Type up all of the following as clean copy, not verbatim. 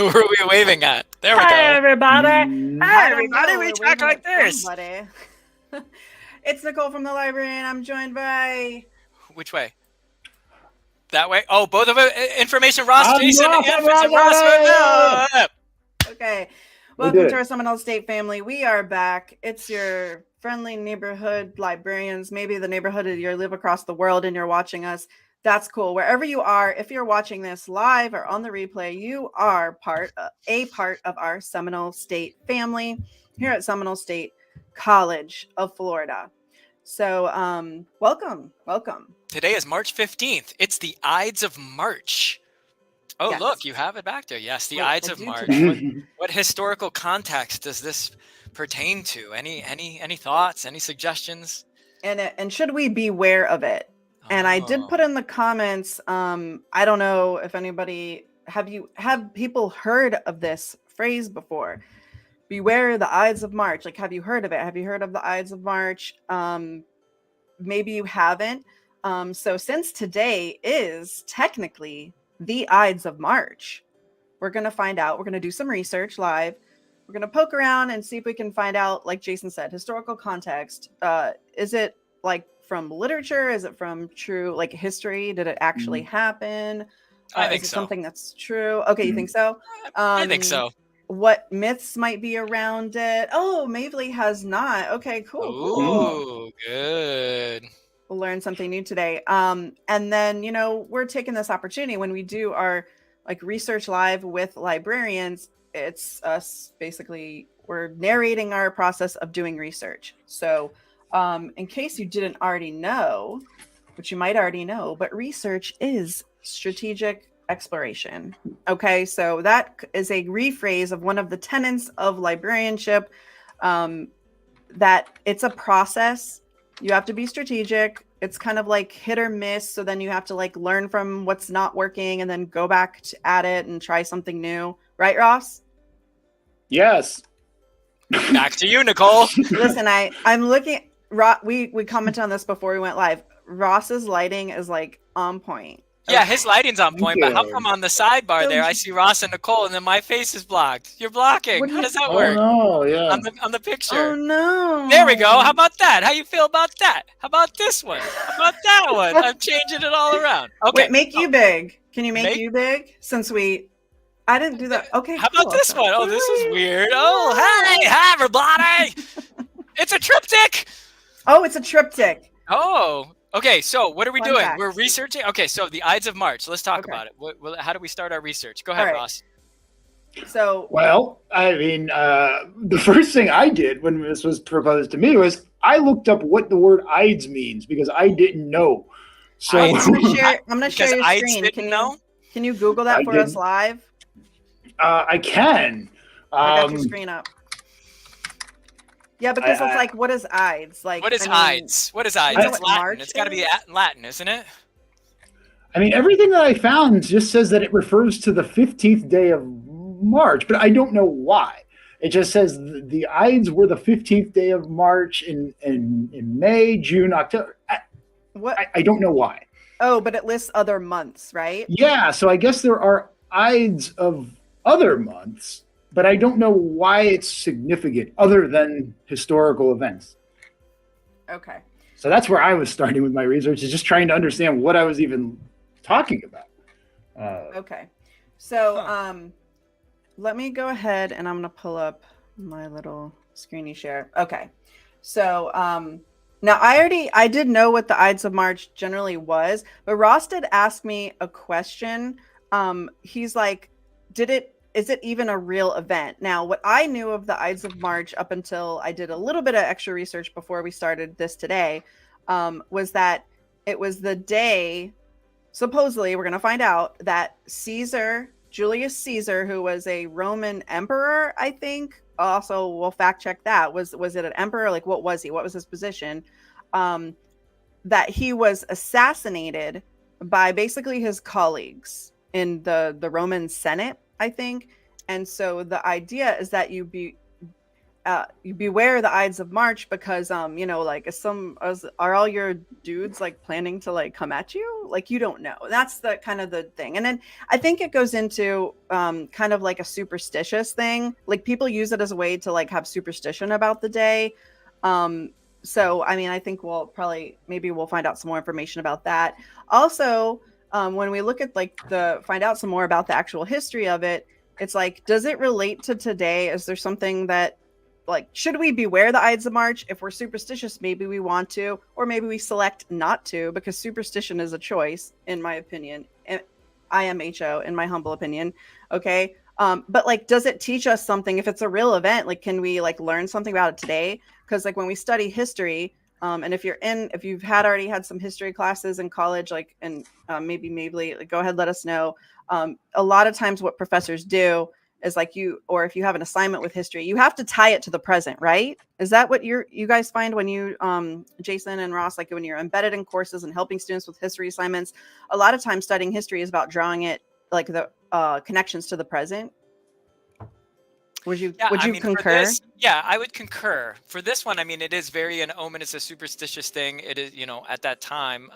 Who are we waving at? There we Hi, go. everybody. I Hi, don't everybody. know, We we're talk waving like at this. somebody. It's Nicole from the Librarian. I'm joined by... Which way? That way? Oh, both of it. Information, Ross, I'm Jason, Ross, and I'm Ross. Okay. We Welcome did to it. our Seminole State family. We are back. It's your friendly neighborhood librarians, maybe the neighborhood that you live across the world and you're watching us. That's cool. Wherever you are, if you're watching this live or on the replay, you are a part of our Seminole State family here at Seminole State College of Florida. So welcome. Today is March 15th. It's the Ides of March. Oh, Yes. Look, you have it back there. Yes, the Wait, Ides I of do March. today. What historical context does this pertain to? Any thoughts? Any suggestions? And should we beware of it? And I did put in the comments, I don't know if anybody, have people heard of this phrase before? Beware the Ides of March. Like, have you heard of it? Have you heard of the Ides of March? Maybe you haven't. So since today is technically the Ides of March, we're going to find out. We're going to do some research live. We're going to poke around and see if we can find out, like Jason said, historical context. Is it like from literature? Is it from true, like, history? Did it actually happen? I think is it so. Something that's true? Okay, you think so? I think so. What myths might be around it? Oh, Mavely has not. Okay, cool. Ooh, good. We'll learn something new today. And then, we're taking this opportunity when we do our like research live with librarians. It's us basically, we're narrating our process of doing research. So in case you didn't already know, which you might already know, but research is strategic exploration. Okay, so that is a rephrase of one of the tenets of librarianship, that it's a process. You have to be strategic. It's kind of like hit or miss. So then you have to like learn from what's not working and then go back at it and try something new. Right, Ross? Yes. Back to you, Nicole. Listen, I'm looking. We commented on this before we went live. Ross's lighting is like on point. Yeah, his lighting's on point, but how you. come on the sidebar there I see Ross and Nicole and then my face is blocked? You're blocking. How does that Oh work? no, yeah. On the picture. Oh no. There we go. How about that? How you feel about that? How about this one? How about that one? I'm changing it all around. Okay. Wait, make you big. Can you make you big? Since I didn't do that. Okay. How about this one? Oh, this is weird. Oh, hi everybody. It's a triptych. Oh, it's a triptych. Oh, okay. So what are we Fun doing? fact. We're researching. Okay, so the Ides of March. Let's talk Okay. about it. How do we start our research? Go ahead, All right. Ross. So Well, I mean, the first thing I did when this was proposed to me was I looked up what the word Ides means because I didn't know. So Ides? I'm gonna share Because your Ides screen. didn't know? Can you Google that I for us didn't. live? I can. I got your screen up. Yeah, because it's like, what is Ides? Like, What is I mean, Ides? What is Ides? you know It's what Latin. March It's got to be is? Latin, isn't it? I mean, everything that I found just says that it refers to the 15th day of March, but I don't know why. It just says the Ides were the 15th day of March in May, June, October. What? I don't know why. Oh, but it lists other months, right? Yeah, so I guess there are Ides of other months, but I don't know why it's significant other than historical events. Okay. So that's where I was starting with my research, is just trying to understand what I was even talking about. Okay. So let me go ahead and I'm going to pull up my little screeny share. Okay. So now I did know what the Ides of March generally was, but Ross did ask me a question. He's like, is it even a real event? Now, what I knew of the Ides of March up until I did a little bit of extra research before we started this today, was that it was the day, supposedly, we're going to find out, that Julius Caesar, who was a Roman emperor, I think, also we'll fact check that. Was it an emperor? Like, what was he? What was his position? That he was assassinated by basically his colleagues in the Roman Senate, I think. And so the idea is that you beware the Ides of March because you know, like are all your dudes like planning to like come at you? Like you don't know. That's the kind of the thing. And then I think it goes into kind of like a superstitious thing. Like people use it as a way to like have superstition about the day. So I mean, I think maybe we'll find out some more information about that. Also, when we look at like find out some more about the actual history of it, it's like, does it relate to today? Is there something that like, should we beware the Ides of March? If we're superstitious, maybe we want to, or maybe we select not to, because superstition is a choice, in my opinion. IMHO, in my humble opinion. Okay. But like, does it teach us something if it's a real event? Like, can we like learn something about it today? Because like when we study history, and if you've already had some history classes in college, like, and maybe like, go ahead, let us know. A lot of times what professors do is like or if you have an assignment with history, you have to tie it to the present, right? Is that what you guys find when you, Jason and Ross, like when you're embedded in courses and helping students with history assignments? A lot of times studying history is about drawing it, like the connections to the present. Would you concur? Yeah, I would concur. For this one, I mean, it is very an ominous, a superstitious thing. It is, you know, at that time.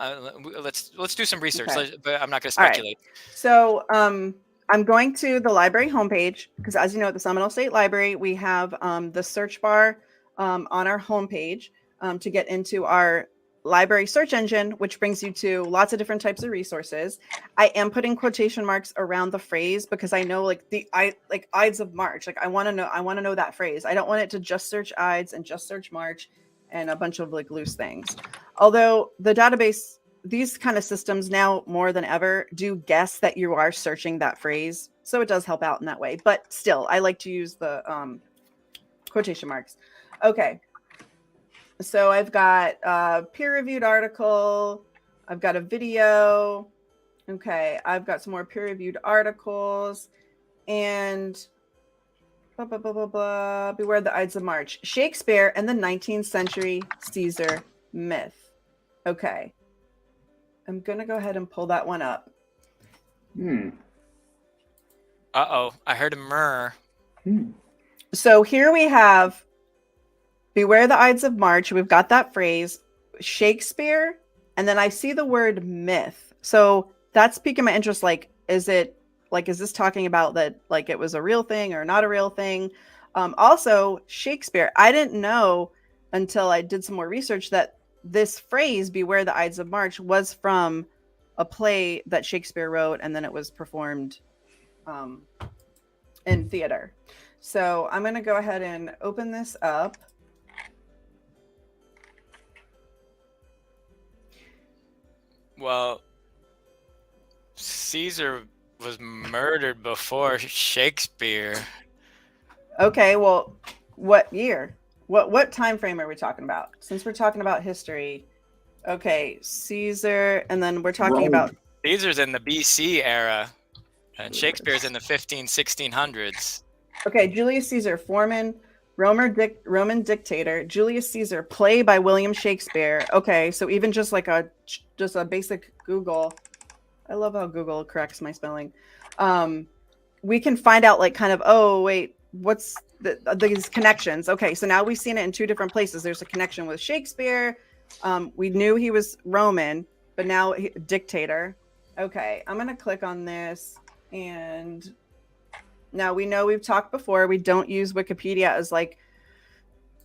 Let's do some research, but I'm not going to speculate. Right. So I'm going to the library homepage because, as you know, at the Seminole State Library, we have the search bar on our homepage to get into our library search engine, which brings you to lots of different types of resources. I am putting quotation marks around the phrase because I know like Ides of March. Like I want to know that phrase. I don't want it to just search Ides and just search March and a bunch of like loose things. Although the database, these kind of systems now more than ever do guess that you are searching that phrase. So it does help out in that way. But still, I like to use the quotation marks. Okay. So I've got a peer-reviewed article. I've got a video. Okay. I've got some more peer-reviewed articles. And blah, blah, blah, blah, blah. Beware the Ides of March. Shakespeare and the 19th century Caesar myth. Okay. I'm going to go ahead and pull that one up. Uh-oh. I heard a murr. So here we have beware the Ides of March. We've got that phrase, Shakespeare, and then I see the word myth. So that's piquing my interest. Like, is this talking about that, like it was a real thing or not a real thing? Also, Shakespeare, I didn't know until I did some more research that this phrase, beware the Ides of March, was from a play that Shakespeare wrote, and then it was performed in theater. So I'm going to go ahead and open this up. Well, Caesar was murdered before Shakespeare. Okay, well, what year? What time frame are we talking about? Since we're talking about history. Okay, Caesar, and then we're talking about Caesar's in the BC era, and Shakespeare's in the 1600s. Okay, Julius Caesar, foreman, Roman dictator. Julius Caesar, play by William Shakespeare. Okay, so even just like a basic Google. I love how Google corrects my spelling. We can find out like kind of, oh wait, what's these connections? Okay, so now we've seen it in two different places. There's a connection with Shakespeare. We knew he was Roman, but now dictator. Okay, I'm gonna click on this, and now we know we've talked before. We don't use Wikipedia as like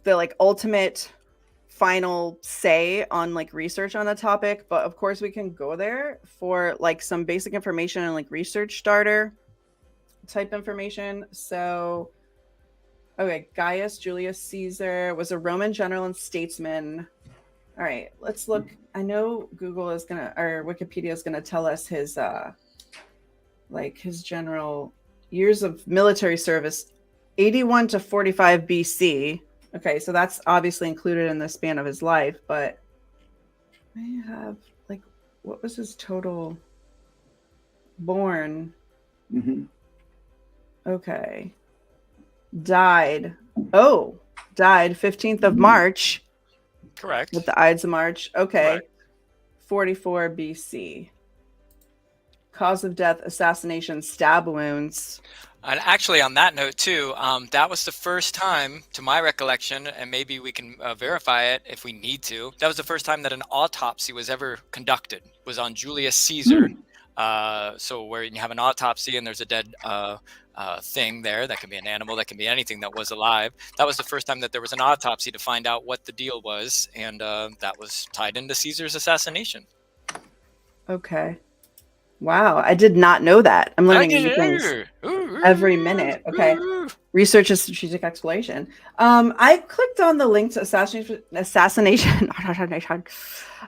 the like ultimate final say on like research on a topic, but of course we can go there for like some basic information and like research starter type information. So, okay, Gaius Julius Caesar was a Roman general and statesman. All right, let's look. I know Google is gonna, or Wikipedia is gonna tell us his like his general years of military service, 81 to 45 BC. Okay, so that's obviously included in the span of his life, but I have like, what was his total born? Okay. Died 15th of March. Correct. With the Ides of March. Okay. Correct. 44 BC. cause of death, assassination, stab wounds. And actually, on that note too, that was the first time, to my recollection, and maybe we can verify it if we need to. That was the first time that an autopsy was ever conducted. Was on Julius Caesar. So where you have an autopsy and there's a dead thing there, that can be an animal, that can be anything that was alive. That was the first time that there was an autopsy to find out what the deal was, and that was tied into Caesar's assassination. Okay. Wow, I did not know that. I'm learning new things every minute. Okay. Research is strategic exploration. I clicked on the link to assassination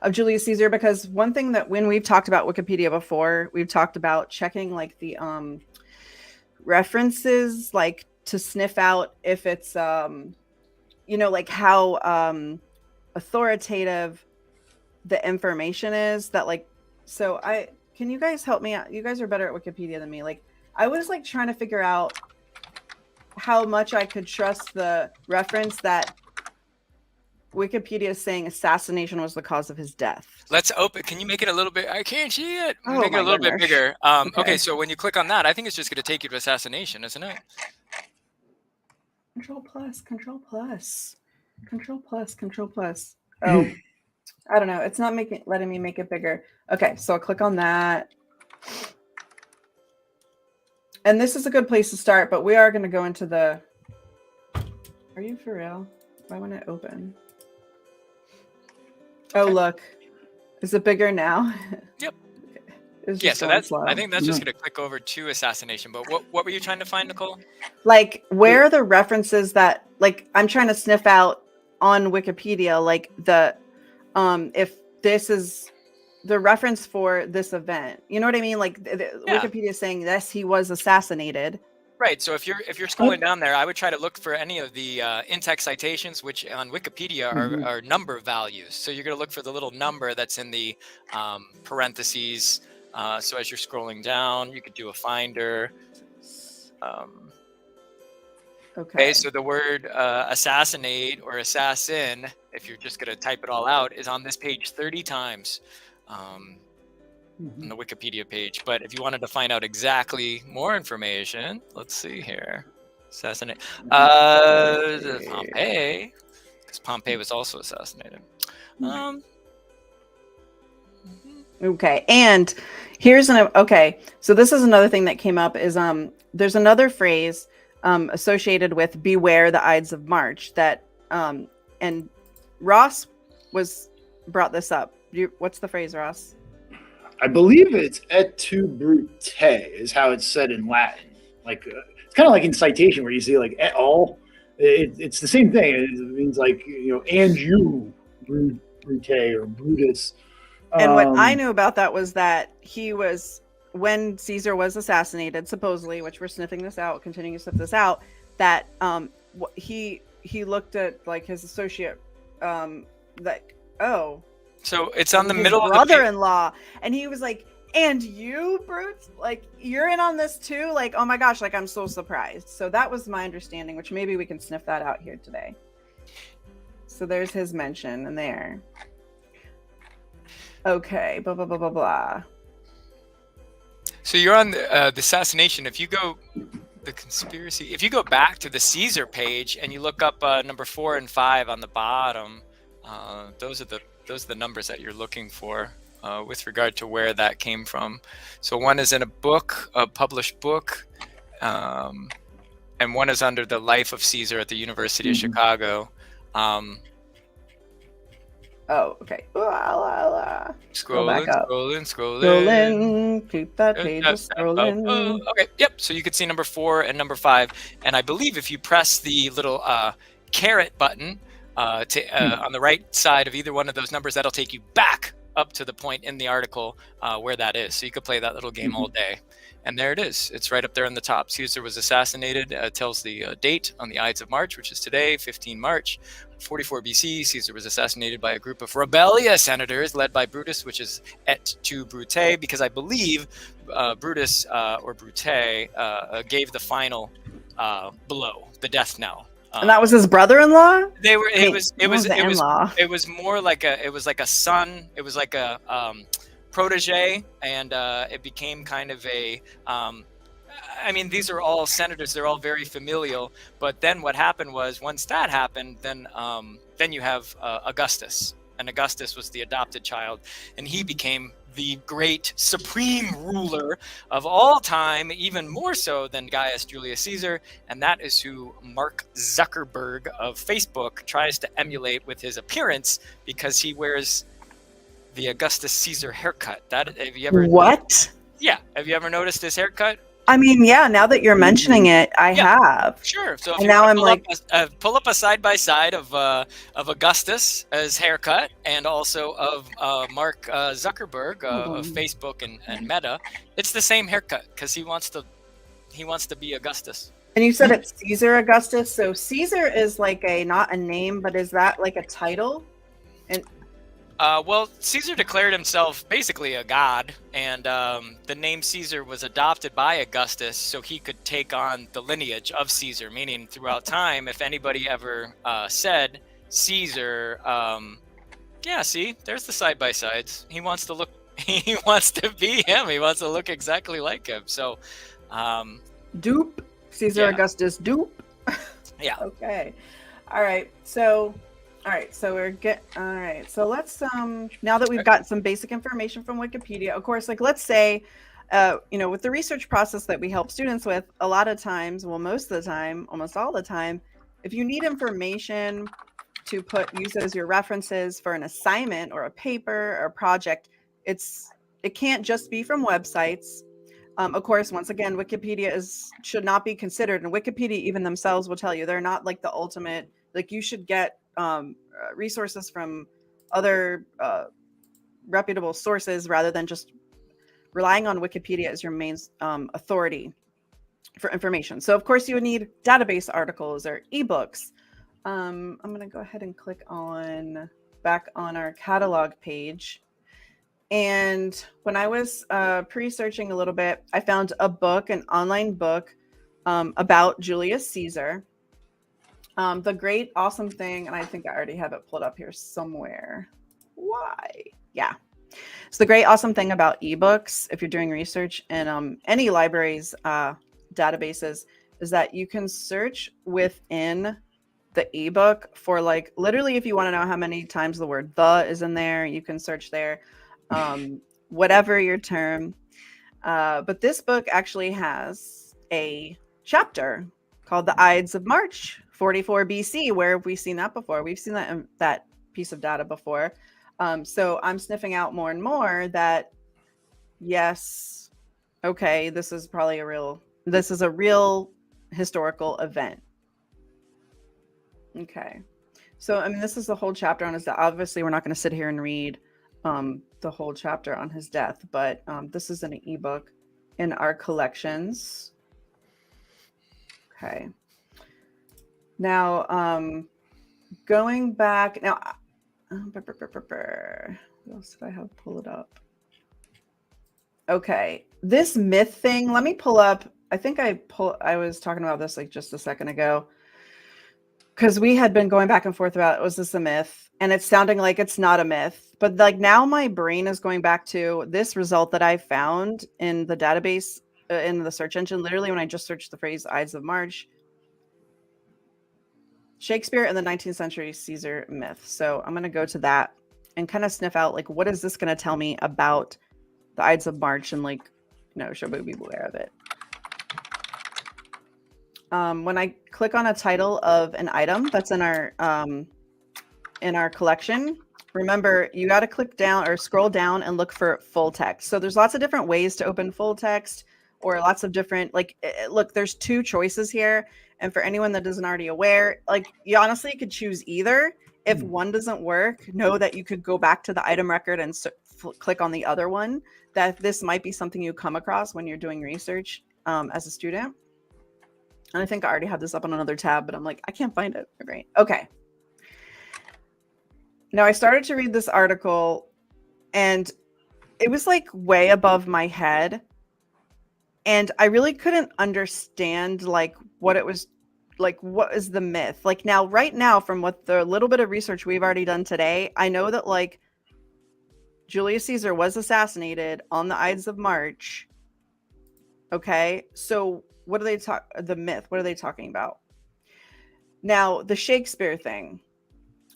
of Julius Caesar because one thing that when we've talked about Wikipedia before, we've talked about checking like the references, like to sniff out if it's you know, like how authoritative the information is. That like, so can you guys help me out? You guys are better at Wikipedia than me. Like, I was like trying to figure out how much I could trust the reference that Wikipedia is saying assassination was the cause of his death. Let's open. Can you make it a little bit? I can't see it. Oh, make it a little bit bigger. Okay, so when you click on that, I think it's just going to take you to assassination, isn't it? Control plus, control plus, control plus, control plus. Oh, I don't know. It's not letting me make it bigger. Okay, so I'll click on that. And this is a good place to start, but we are going to go into the... Are you for real? Why won't it open? Oh, look. Is it bigger now? Yep. Yeah, so that's... Slow. I think that's just going to click over to assassination. But what were you trying to find, Nicole? Like, where are the references that... Like, I'm trying to sniff out on Wikipedia, like, the... if this is the reference for this event, you know what I mean? Like Wikipedia is saying yes, he was assassinated. Right. So if you're scrolling down there, I would try to look for any of the in-text citations, which on Wikipedia are number values. So you're going to look for the little number that's in the parentheses. So as you're scrolling down, you could do a finder. Okay, so the word assassinate or assassin, if you're just going to type it all out, is on this page 30 times on the Wikipedia page. But if you wanted to find out exactly more information, let's see here. Assassinate. Pompey, because Pompey was also assassinated. Okay, and here's okay, so this is another thing that came up is there's another phrase associated with beware the Ides of March that and Ross brought this up. What's the phrase, Ross? I believe it's et tu brute is how it's said in Latin. Like it's kind of like in citation where you see like et al. It's the same thing. It means like, you know, and you brute or Brutus. And what I knew about that was that he was, when Caesar was assassinated, supposedly, which we're sniffing this out, continuing to sniff this out, that he looked at like his associate, like, oh, so it's on the middle of the brother-in-law, and he was like, and you, brute, like you're in on this too, like, oh my gosh, like I'm so surprised. So that was my understanding, which maybe we can sniff that out here today. So there's his mention in there. Okay, blah blah blah blah blah. So you're on the assassination. If you go the conspiracy, if you go back to the Caesar page and you look up number 4 and 5 on the bottom, those are the numbers that you're looking for with regard to where that came from. So one is in a published book, and one is under the Life of Caesar at the University of Chicago. Oh, okay. Scrolling. Keep that page scrolling. Okay, yep. So you could see number 4 and number 5. And I believe if you press the little caret button on the right side of either one of those numbers, that'll take you back up to the point in the article where that is. So you could play that little game all day. And there it is. It's right up there on the top. Caesar was assassinated. Tells the date on the Ides of March, which is today, 15 March, 44 BC. Caesar was assassinated by a group of rebellious senators led by Brutus, which is et tu brute, because I believe Brutus or Brute gave the final blow, the death knell. And that was his brother-in-law? It was more like a son. It was like a protege, and it became kind of a I mean, these are all senators, they're all very familial, but then what happened was, once that happened, then you have Augustus, and Augustus was the adopted child, and he became the great supreme ruler of all time, even more so than Gaius Julius Caesar, and that is who Mark Zuckerberg of Facebook tries to emulate with his appearance, because he wears the Augustus Caesar haircut. That, have you ever? What? Yeah, have you ever noticed his haircut? I mean, yeah, now that you're mentioning it, I have. Sure. So if And you now wanna I'm pull up a side by side of Augustus as haircut, and also of Mark Zuckerberg of Facebook and Meta, it's the same haircut, because he wants to be Augustus. And you said it's Caesar Augustus. So Caesar is like not a name, but is that like a title? And well, Caesar declared himself basically a god, and the name Caesar was adopted by Augustus so he could take on the lineage of Caesar, meaning throughout time, if anybody ever said Caesar, yeah, see, there's the side-by-sides. He wants to look, he wants to be him. He wants to look exactly like him. So, DUPE, Caesar yeah. Augustus DUPE. Yeah. Okay. All right. So let's now that we've got some basic information from Wikipedia, of course, like let's say with the research process that we help students with, a lot of times, well, most of the time, almost all the time, if you need information to use it as your references for an assignment or a paper or a project, it can't just be from websites. Of course, once again, Wikipedia should not be considered, and Wikipedia even themselves will tell you they're not like the ultimate. Like, you should get resources from other reputable sources rather than just relying on Wikipedia as your main authority for information. So of course you would need database articles or ebooks. I'm going to go ahead and click back on our catalog page. And when I was pre-searching a little bit, I found an online book about Julius Caesar. The great awesome thing, and I think I already have it pulled up here somewhere. Why? Yeah. So the great awesome thing about ebooks, if you're doing research in any libraries databases, is that you can search within the ebook for, like, literally, if you want to know how many times the word "the" is in there, you can search there, whatever your term. But this book actually has a chapter called the Ides of March, 44 BC. Where have we seen that before? We've seen that in that piece of data before. So I'm sniffing out more and more that, yes, okay, this is a real historical event. Okay. So, I mean, this is the whole chapter on his death. Obviously, we're not going to sit here and read the whole chapter on his death, but this is an ebook in our collections. Okay. Now, going back now, what else did I have? Pull it up. Okay, this myth thing. Let me pull up. I think I was talking about this like just a second ago, because we had been going back and forth about, was this a myth? And it's sounding like it's not a myth. But like now my brain is going back to this result that I found in the database, in the search engine, literally when I just searched the phrase Ides of March. Shakespeare and the 19th century Caesar myth. So I'm going to go to that and kind of sniff out, like, what is this going to tell me about the Ides of March, and, like, should we be aware of it? When I click on a title of an item that's in our collection, remember, you got to click down or scroll down and look for full text. So there's lots of different ways to open full text, or lots of different, like, look, there's two choices here. And for anyone that isn't already aware, like, you honestly could choose either. If one doesn't work, know that you could go back to the item record and click on the other one. That this might be something you come across when you're doing research as a student. And I think I already have this up on another tab, but I'm like, I can't find it. Great. Okay. Now I started to read this article, and it was like way above my head. And I really couldn't understand, like, what it was, like, what is the myth? Like, now, right now, from what the little bit of research we've already done today, I know that, like, Julius Caesar was assassinated on the Ides of March. Okay, so what are they the myth, what are they talking about? Now, the Shakespeare thing.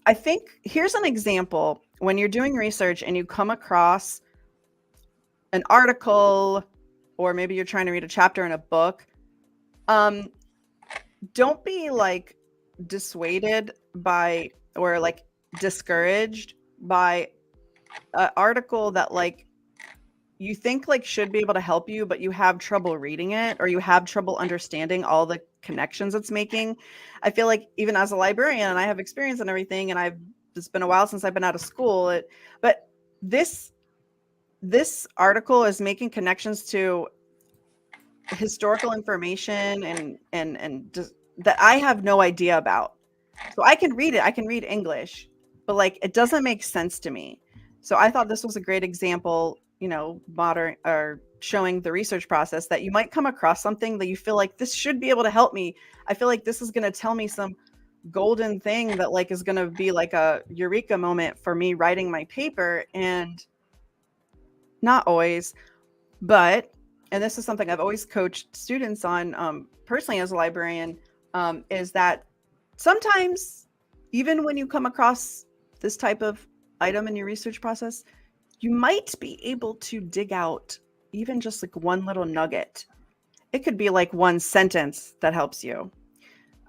I think here's an example when you're doing research and you come across an article, or maybe you're trying to read a chapter in a book. Don't be like dissuaded by or like discouraged by an article that like you think like should be able to help you, but you have trouble reading it or you have trouble understanding all the connections it's making. I feel like even as a librarian, and I have experience and everything, and it's been a while since I've been out of school, but this article is making connections to historical information and just, that I have no idea about. So I can read it, I can read English, but like it doesn't make sense to me. So I thought this was a great example, you know, modern or showing the research process that you might come across something that you feel like this should be able to help me. I feel like this is going to tell me some golden thing that like is going to be like a eureka moment for me writing my paper. And not always, but, and this is something I've always coached students on personally as a librarian, is that sometimes even when you come across this type of item in your research process, you might be able to dig out even just like one little nugget. It could be like one sentence that helps you.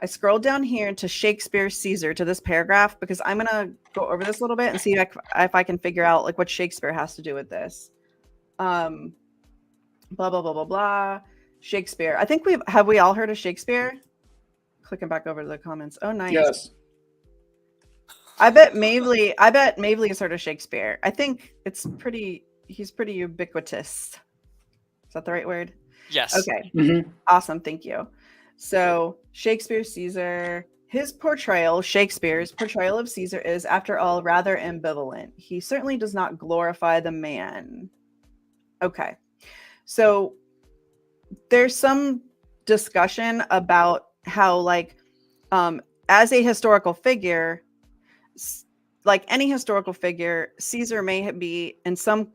I scrolled down here to Shakespeare Caesar to this paragraph because I'm going to go over this a little bit and see if I can figure out like what Shakespeare has to do with this. Blah, blah, blah, blah, blah. Shakespeare. I think have we all heard of Shakespeare? Clicking back over to the comments. Oh, nice. Yes. I bet Mavely has heard of Shakespeare. I think he's pretty ubiquitous. Is that the right word? Yes. Okay. Mm-hmm. Awesome. Thank you. So Shakespeare Caesar, Shakespeare's portrayal of Caesar is, after all, rather ambivalent. He certainly does not glorify the man. Okay. So there's some discussion about how like, as a historical figure, like any historical figure, Caesar may be in some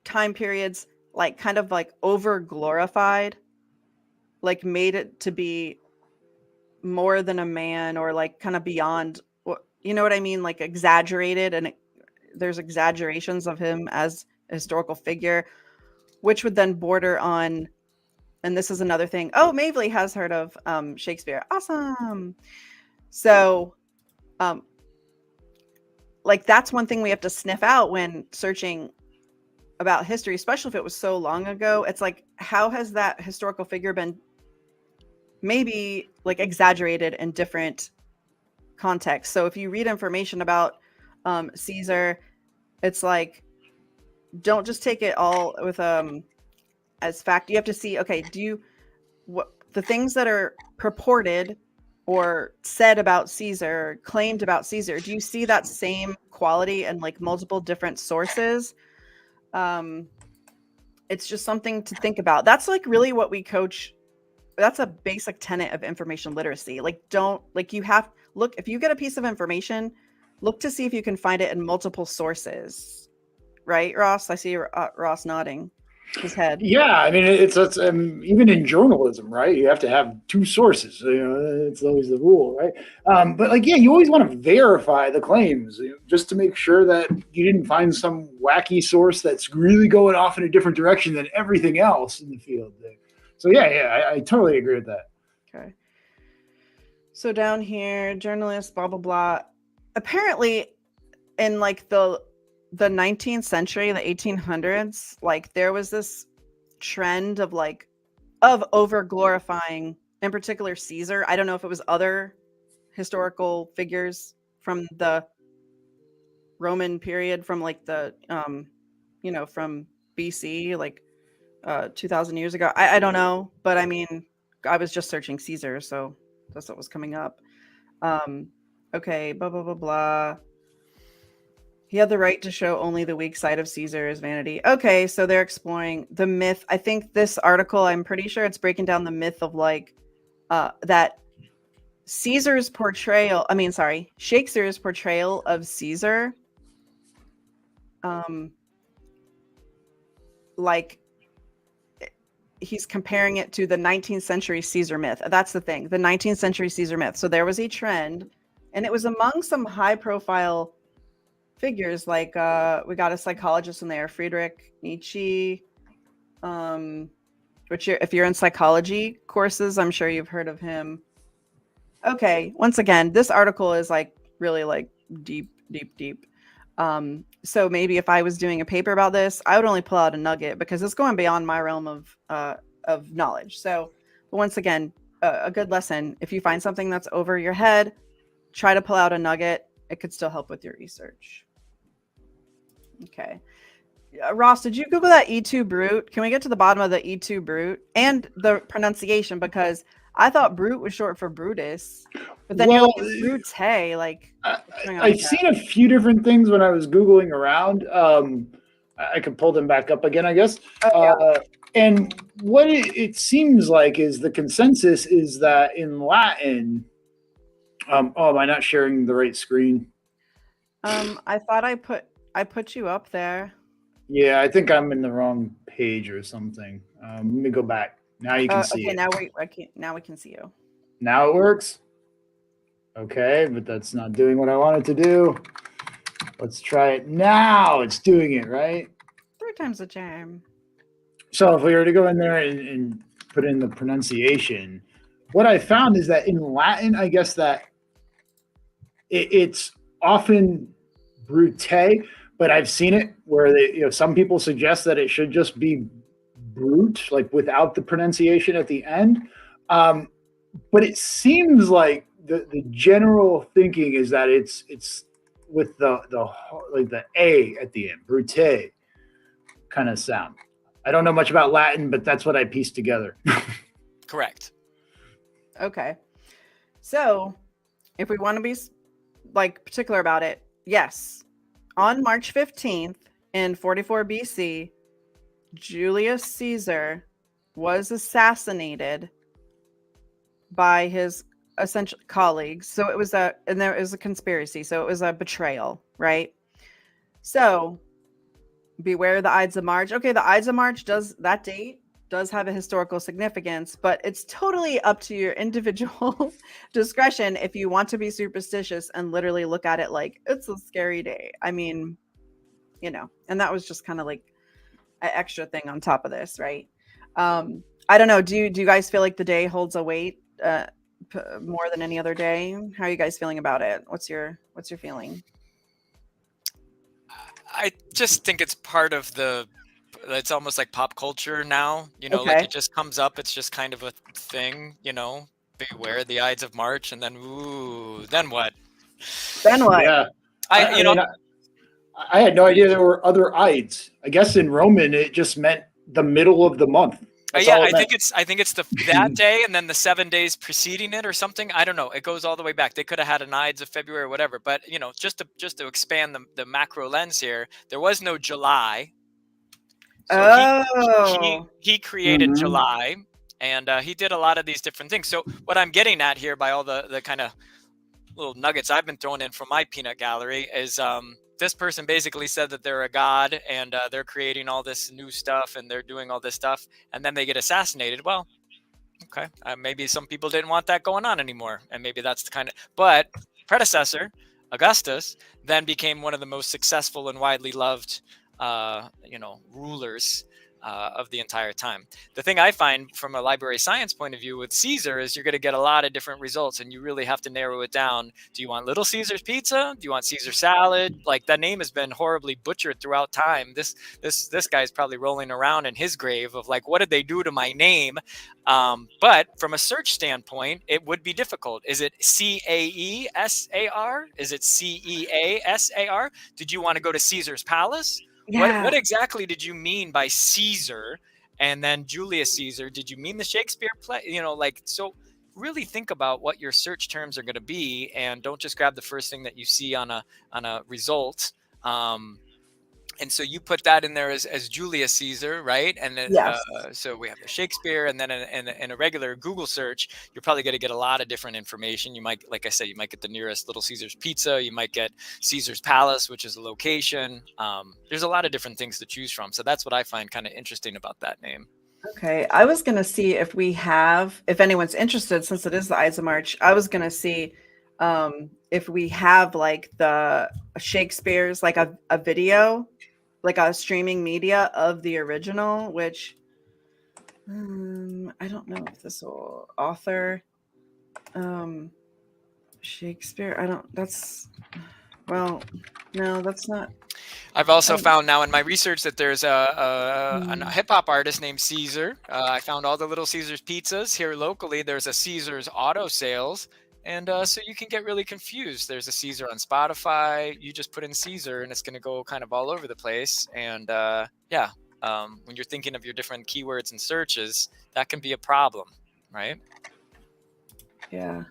time periods like kind of like over glorified, like made it to be more than a man or like kind of beyond, you know what I mean? Like exaggerated, and there's exaggerations of him as a historical figure, which would then border on, and this is another thing. Oh, Mavely has heard of Shakespeare. Awesome. So like that's one thing we have to sniff out when searching about history, especially if it was so long ago. It's like, how has that historical figure been maybe like exaggerated in different contexts? So if you read information about Caesar, it's like, don't just take it all with as fact. You have to see, okay, what the things that are purported or said about Caesar, claimed about Caesar, do you see that same quality in like multiple different sources? It's just something to think about. That's like really what we coach. That's a basic tenet of information literacy. Like, if you get a piece of information, look to see if you can find it in multiple sources. Right, Ross? I see Ross nodding his head. Yeah, I mean, it's even in journalism, right? You have to have two sources. You know, it's always the rule, right? But like, yeah, you always want to verify the claims, just to make sure that you didn't find some wacky source that's really going off in a different direction than everything else in the field. So yeah, I totally agree with that. Okay. So down here, journalists, blah blah blah. Apparently, in like the 19th century, the 1800s, like there was this trend of over glorifying, in particular, Caesar. I don't know if it was other historical figures from the Roman period, from like the from BC, like 2000 years ago. I don't know, but I mean, I was just searching Caesar, so that's what was coming up. Okay, blah blah blah blah. He had the right to show only the weak side of Caesar's vanity. Okay, so they're exploring the myth. I think this article, I'm pretty sure it's breaking down the myth of like that Shakespeare's portrayal of Caesar like he's comparing it to the 19th century Caesar myth. That's the thing, the 19th century Caesar myth. So there was a trend, and it was among some high profile figures, like we got a psychologist in there, Friedrich Nietzsche, which if you're in psychology courses, I'm sure you've heard of him. Okay, once again, this article is like really like deep. So maybe if I was doing a paper about this, I would only pull out a nugget because it's going beyond my realm of knowledge. So, but once again, a good lesson. If you find something that's over your head, try to pull out a nugget. It could still help with your research. Okay. Ross, did you Google that E2 brute? Can we get to the bottom of the E2 brute and the pronunciation? Because I thought brute was short for Brutus, but then you're like, it's brutes, hey, like. I've seen a few different things when I was Googling around. I could pull them back up again, I guess. And what it seems like is the consensus is that in Latin, am I not sharing the right screen? I thought I put you up there. Yeah, I think I'm in the wrong page or something. Let me go back. Now you can see it. Now we can see you. Now it works. Okay, but that's not doing what I wanted to do. Let's try it now. It's doing it, right? 3 times the charm. So if we were to go in there and put in the pronunciation, what I found is that in Latin, I guess that it's often brute, but I've seen it where some people suggest that it should just be brute, like without the pronunciation at the end. But it seems like the general thinking is that it's with the A at the end, brute kind of sound. I don't know much about Latin, but that's what I pieced together. Correct. Okay. So if we want to be like particular about it, yes. On March 15th in 44 BC, Julius Caesar was assassinated by his essential colleagues. So it was there was a conspiracy. So it was a betrayal, right? So beware the Ides of March. Okay, the Ides of March does have a historical significance, but it's totally up to your individual discretion if you want to be superstitious and literally look at it like it's a scary day. I mean, and that was just kind of like an extra thing on top of this, right? I don't know. Do you guys feel like the day holds a weight more than any other day? How are you guys feeling about it? What's your feeling? I just think it's part of it's almost like pop culture now, Okay. like it just comes up. It's just kind of a thing, beware the Ides of March, and then, then what? Then what? Yeah. I had no idea there were other Ides. I guess in Roman, it just meant the middle of the month. Yeah, I think it's that day and then the 7 days preceding it or something. I don't know. It goes all the way back. They could have had an Ides of February or whatever. But just to expand the macro lens here, there was no July. So he created July, and he did a lot of these different things. So what I'm getting at here by all the kind of little nuggets I've been throwing in from my peanut gallery is this person basically said that they're a god and they're creating all this new stuff and they're doing all this stuff, and then they get assassinated. Well, okay, maybe some people didn't want that going on anymore, and maybe that's the kind of. But predecessor Augustus then became one of the most successful and widely loved, rulers of the entire time. The thing I find from a library science point of view with Caesar is you're going to get a lot of different results, and you really have to narrow it down. Do you want Little Caesar's pizza? Do you want Caesar salad? Like, that name has been horribly butchered throughout time. This guy's probably rolling around in his grave of like, what did they do to my name? But from a search standpoint, it would be difficult. Is it Caesar? Is it Ceasar? Did you want to go to Caesar's palace? Yeah. What exactly did you mean by Caesar and then Julius Caesar? Did you mean the Shakespeare play? So really think about what your search terms are going to be, and don't just grab the first thing that you see on a result. And so you put that in there as Julius Caesar, right? And then, Yes. so we have the Shakespeare, and then in a regular Google search, you're probably going to get a lot of different information. You might, like I said, you might get the nearest Little Caesar's Pizza. You might get Caesar's Palace, which is a location. There's a lot of different things to choose from. So that's what I find kind of interesting about that name. Okay, I was going to see if we have, if anyone's interested, since it is the Ides of March, I was going to see if we have like the Shakespeare's, like a video, like a streaming media of the original, which I don't know if this will author Shakespeare. No, that's not. I've also found now in my research that there's a hip hop artist named Caesar. I found all the Little Caesar's pizzas here locally. There's a Caesar's auto sales. And so you can get really confused. There's a Caesar on Spotify. You just put in Caesar and it's going to go kind of all over the place. And when you're thinking of your different keywords and searches, that can be a problem, right? Yeah.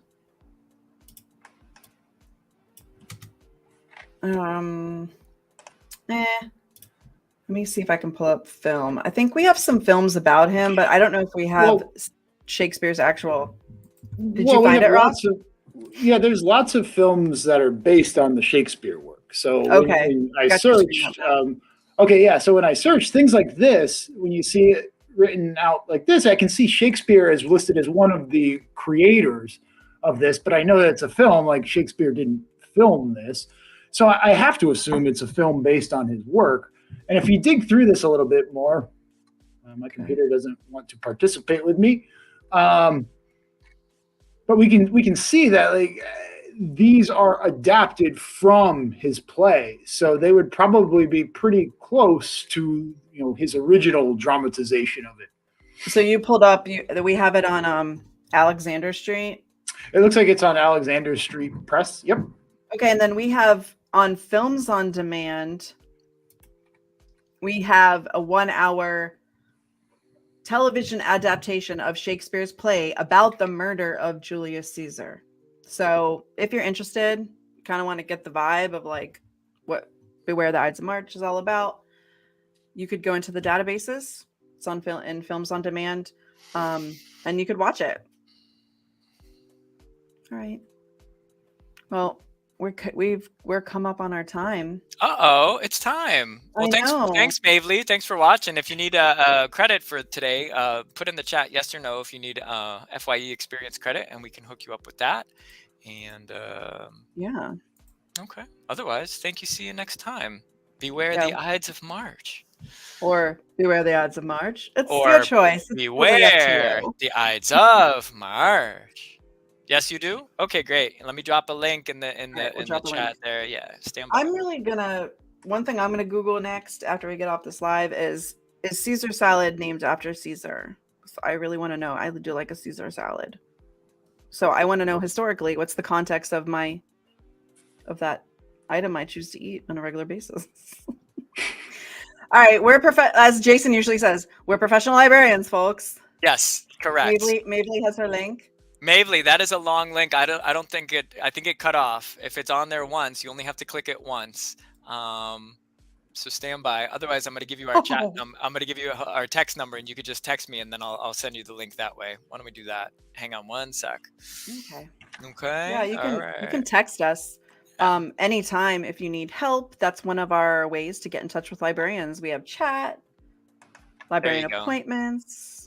Let me see if I can pull up film. I think we have some films about him, but I don't know if we have Shakespeare's actual. Did you find it, Rob? There's lots of films that are based on the Shakespeare work. So when I searched, so when I search things like this, when you see it written out like this, I can see Shakespeare is listed as one of the creators of this, but I know that it's a film, like Shakespeare didn't film this. So I have to assume it's a film based on his work. And if you dig through this a little bit more, my computer doesn't want to participate with me. But we can see that like these are adapted from his play, so they would probably be pretty close to his original dramatization of it. So you pulled up. We have it on Alexander Street. It looks like it's on Alexander Street Press. Yep. Okay, and then we have on Films on Demand. We have a 1-hour television adaptation of Shakespeare's play about the murder of Julius Caesar. So if you're interested, kind of want to get the vibe of like what Beware the Ides of March is all about, you could go into the databases. It's on in Films on Demand, and you could watch it. All right. Well, we're come up on our time. It's time. Well, thanks, Mavely. Thanks for watching. If you need credit for today, put in the chat yes or no if you need FYE experience credit, and we can hook you up with that. And yeah. Okay. Otherwise, thank you. See you next time. Beware the Ides of March. Or beware the Ides of March. It's your choice. Beware the Ides of March. Yes, you do? Okay, great. Let me drop a link in the chat there. Yeah, stand by. I'm really one thing I'm gonna Google next after we get off this live is Caesar salad named after Caesar? So I really want to know. I do like a Caesar salad. So I want to know historically what's the context of that item I choose to eat on a regular basis. All right, as Jason usually says, we're professional librarians, folks. Yes, correct. Mavely has her link. Mavely, that is a long link. I don't think it. I think it cut off. If it's on there once, you only have to click it once. So stand by. Otherwise, I'm going to give you our chat. I'm going to give you our text number, and you could just text me, and then I'll send you the link that way. Why don't we do that? Hang on one sec. Okay. Okay. Yeah, you can text us anytime if you need help. That's one of our ways to get in touch with librarians. We have chat, librarian appointments.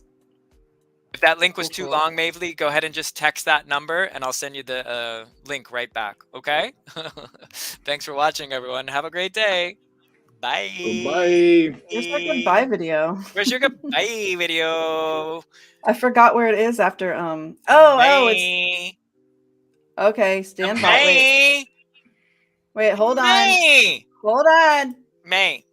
If that link was too long, Mavely, go ahead and just text that number, and I'll send you the link right back. Okay? Thanks for watching, everyone. Have a great day. Bye. Bye. Where's our goodbye video? Where's your goodbye video? I forgot where it is after. It's okay. Stand by. Wait. Hold on. May. Hold on. May.